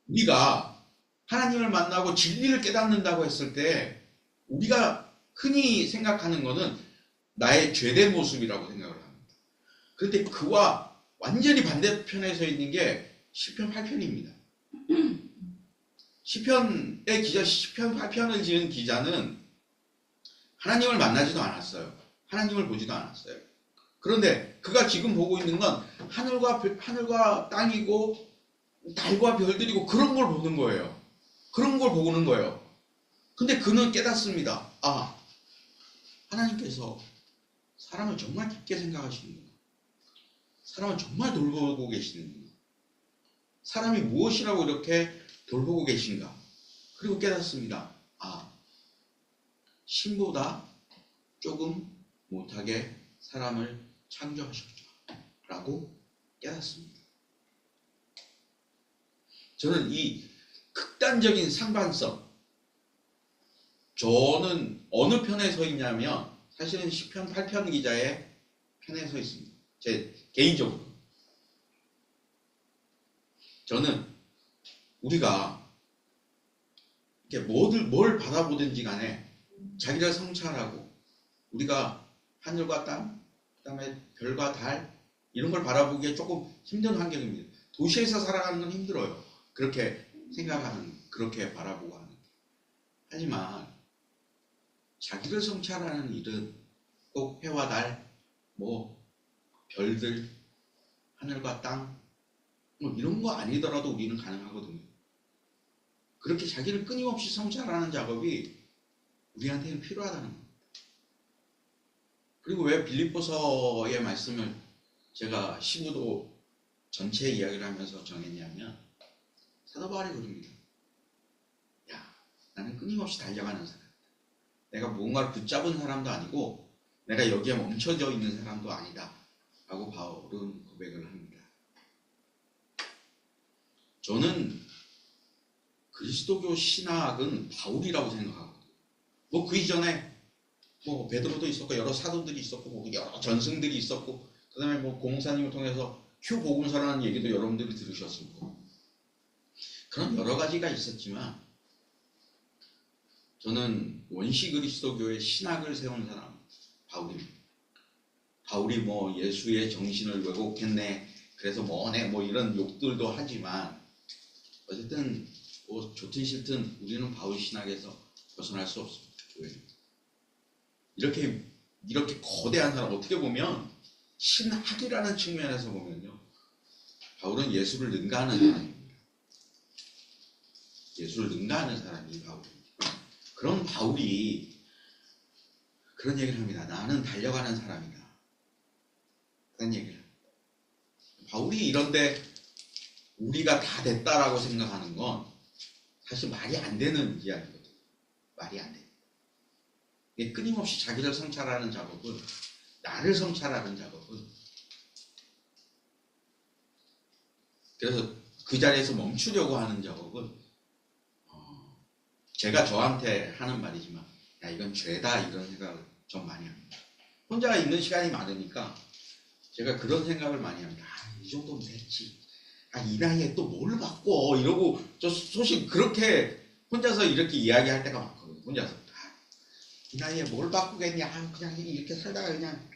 우리가 하나님을 만나고 진리를 깨닫는다고 했을 때 우리가 흔히 생각하는 것은 나의 죄된 모습이라고 생각을 합니다. 그런데 그와 완전히 반대편에 서 있는 게 시편 8편입니다. 시편의 기자, 시편 8편을 지은 기자는 하나님을 만나지도 않았어요. 하나님을 보지도 않았어요. 그런데 그가 지금 보고 있는 건 하늘과 땅이고 달과 별들이고 그런 걸 보는 거예요. 그런 걸 보는 거예요. 근데 그는 깨닫습니다. 아, 하나님께서 사람을 정말 깊게 생각하시는구나. 사람을 정말 돌보고 계시는구나. 사람이 무엇이라고 이렇게 돌보고 계신가. 그리고 깨닫습니다. 아, 신보다 조금 못하게 사람을 창조하셨죠. 라고 깨닫습니다. 저는 이 극단적인 상반성, 저는 어느 편에 서 있냐면 사실은 시편 8편 기자의 편에 서 있습니다. 제 개인적으로. 저는 우리가 이렇게 뭘 바라보든지 간에 자기를 성찰하고 우리가 하늘과 땅, 그 다음에 별과 달 이런 걸 바라보기에 조금 힘든 환경입니다. 도시에서 살아가는 건 힘들어요. 그렇게 생각하는, 그렇게 바라보고 하는. 하지만 자기를 성찰하는 일은 꼭 해와 달, 별들, 하늘과 땅 이런 거 아니더라도 우리는 가능하거든요. 그렇게 자기를 끊임없이 성찰하는 작업이 우리한테는 필요하다는 겁니다. 그리고 왜 빌립보서의 말씀을 제가 15도 전체 이야기를 하면서 정했냐면 사도 바울이 그럽니다. 야, 나는 끊임없이 달려가는 사람. 내가 무언가를 붙잡은 사람도 아니고 내가 여기에 멈춰져 있는 사람도 아니다. 라고 바울은 고백을 합니다. 저는 그리스도교 신학은 바울이라고 생각하거든요. 그 이전에 베드로도 있었고 여러 사도들이 있었고 여러 전승들이 있었고 그 다음에 고목사님을 통해서 휴복음서라는 얘기도 여러분들이 들으셨을 거고 그런 여러 가지가 있었지만 저는 원시 그리스도교의 신학을 세운 사람 바울입니다. 바울이 예수의 정신을 왜곡했네 그래서 이런 욕들도 하지만 어쨌든 좋든 싫든 우리는 바울 신학에서 벗어날 수 없습니다. 이렇게 거대한 사람 어떻게 보면 신학이라는 측면에서 보면요 바울은 예수를 능가하는 사람입니다. 예수를 능가하는 사람이 바울입니다. 그런 바울이 그런 얘기를 합니다. 나는 달려가는 사람이다. 그런 얘기를 합니다. 바울이 이런데 우리가 다 됐다라고 생각하는 건 사실 말이 안 되는 이야기거든요. 말이 안 돼요. 끊임없이 자기를 성찰하는 작업은 나를 성찰하는 작업은 그래서 그 자리에서 멈추려고 하는 작업은 제가 저한테 하는 말이지만 야 이건 죄다 이런 생각을 좀 많이 합니다. 혼자 있는 시간이 많으니까 제가 그런 생각을 많이 합니다. 이 정도면 됐지. 이 나이에 또 뭘 바꿔 이러고 저 소식 그렇게 혼자서 이렇게 이야기할 때가 많거든요. 혼자서 이 나이에 뭘 바꾸겠냐. 그냥 이렇게 살다가 그냥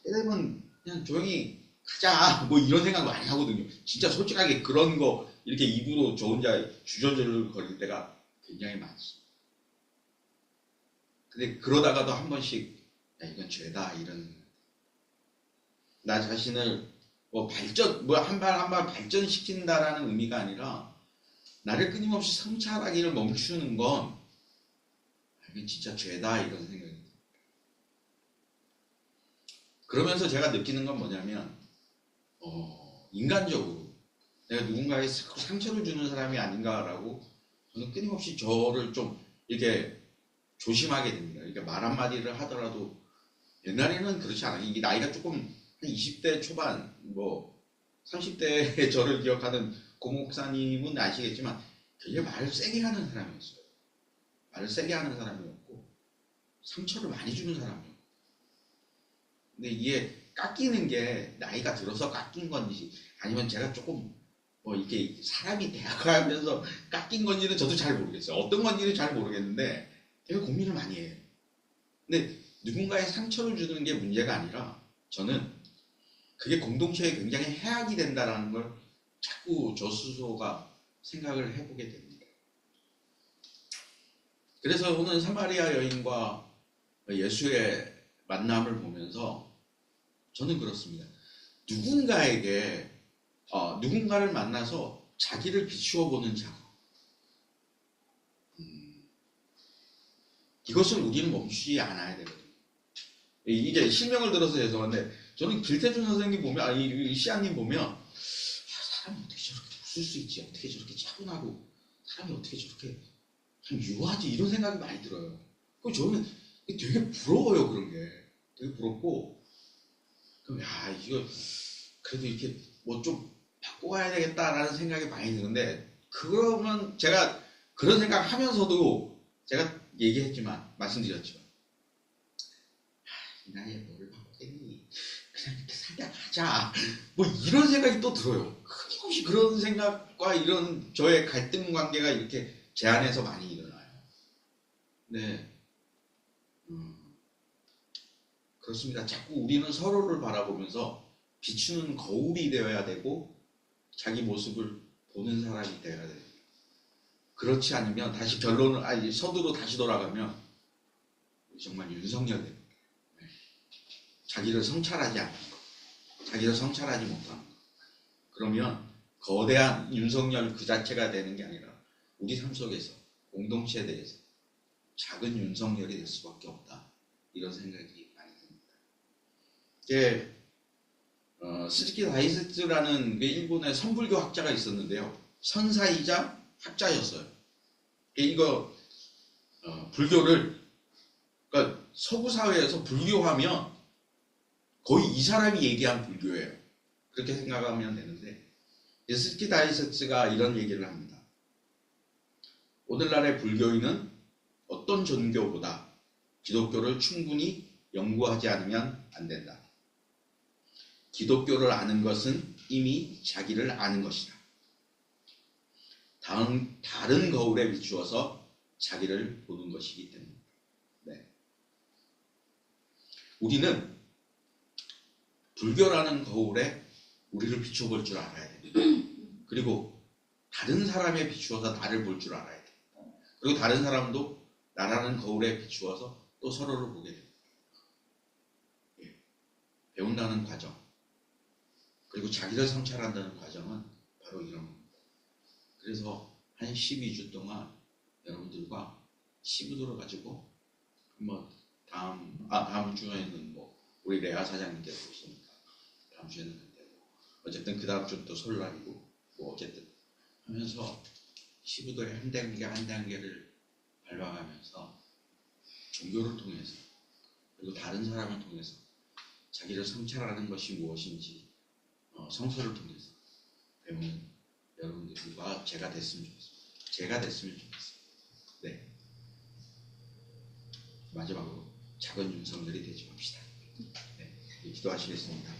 때되면 그냥 조용히 가자 이런 생각 많이 하거든요. 진짜 솔직하게 그런 거 이렇게 입으로 저 혼자 주저주저 거릴 때가 굉장히 많습니다. 근데 그러다가도 한 번씩 야 이건 죄다 이런 나 자신을 발전 한 발 한 발 발전시킨다라는 의미가 아니라 나를 끊임없이 성찰하기를 멈추는 건 이건 진짜 죄다 이런 생각입니다. 그러면서 제가 느끼는 건 뭐냐면 인간적으로 내가 누군가에 상처를 주는 사람이 아닌가라고 저는 끊임없이 저를 좀 이렇게 조심하게 됩니다. 이렇게 말 한마디를 하더라도 옛날에는 그렇지 않아요. 이게 나이가 조금 한 20대 초반 30대의 저를 기억하는 고목사님은 아시겠지만 되게 말을 세게 하는 사람이었어요. 말을 세게 하는 사람이었고 상처를 많이 주는 사람이었고 근데 이게 깎이는 게 나이가 들어서 깎인 건지 아니면 제가 조금 이게 사람이 대화하면서 깎인 건지는 저도 잘 모르겠어요. 어떤 건지는 잘 모르겠는데 되게 고민을 많이 해요. 근데 누군가의 상처를 주는 게 문제가 아니라 저는 그게 공동체에 굉장히 해악이 된다는 걸 자꾸 저 스스로가 생각을 해보게 됩니다. 그래서 오늘 사마리아 여인과 예수의 만남을 보면서 저는 그렇습니다. 누군가를 만나서 자기를 비추어 보는 작업. 이것을 우리는 멈추지 않아야 되거든요. 이게 실명을 들어서 죄송한데 저는 길태준 선생님 보면 이 시아님 보면 사람이 어떻게 저렇게 웃을 수 있지? 어떻게 저렇게 차분하고 사람이 어떻게 저렇게 참 유하지? 이런 생각이 많이 들어요. 그 저는 되게 부러워요. 그런 게 되게 부럽고 그럼 이거 그래도 이렇게 뭐 좀 바꿔가야 되겠다라는 생각이 많이 드는데 그러면 제가 그런 생각하면서도 제가 말씀드렸지만 이 나이에 뭐를 바꾸겠니? 그냥 이렇게 살다 가자. 뭐 이런 생각이 또 들어요. 끊임없이 그런 생각과 이런 저의 갈등 관계가 이렇게 제 안에서 많이 일어나요. 네, 그렇습니다. 자꾸 우리는 서로를 바라보면서 비추는 거울이 되어야 되고 자기 모습을 보는 사람이 되어야 돼요. 그렇지 않으면 다시 서두로 다시 돌아가면 정말 윤석열입니다. 자기를 성찰하지 않는 것, 자기를 성찰하지 못하는 것. 그러면 거대한 윤석열 그 자체가 되는 게 아니라 우리 삶 속에서 공동체에 대해서 작은 윤석열이 될 수밖에 없다. 이런 생각이 많이 듭니다. 이제 스즈키 다이세츠라는 일본의 선불교 학자가 있었는데요. 선사이자 학자였어요. 이거 불교를 그러니까 서구 사회에서 불교하면 거의 이 사람이 얘기한 불교예요. 그렇게 생각하면 되는데 스즈키 다이세츠가 이런 얘기를 합니다. 오늘날의 불교인은 어떤 종교보다 기독교를 충분히 연구하지 않으면 안 된다. 기독교를 아는 것은 이미 자기를 아는 것이다. 다른 거울에 비추어서 자기를 보는 것이기 때문입니다. 네. 우리는 불교라는 거울에 우리를 비춰볼 줄 알아야 됩니다. 그리고 다른 사람에 비추어서 나를 볼 줄 알아야 됩니다. 그리고 다른 사람도 나라는 거울에 비추어서 또 서로를 보게 됩니다. 예. 배운다는 과정 그리고 자기를 성찰한다는 과정은 바로 이런 겁니다. 그래서 한 12주 동안 여러분들과 시부도를 가지고 한번 다음 주에는 우리 레아 사장님께서 오시니까 다음 주에는 안 되고 어쨌든 그 다음 주는 또 설날이고 어쨌든 하면서 시부도의 한 단계 한 단계를 밟아가면서 종교를 통해서 그리고 다른 사람을 통해서 자기를 성찰하는 것이 무엇인지 성서를 통해서 배우는 여러분들과 제가 됐으면 좋겠습니다. 네. 마지막으로 작은 윤석열이 되지 맙시다. 네. 기도하시겠습니다.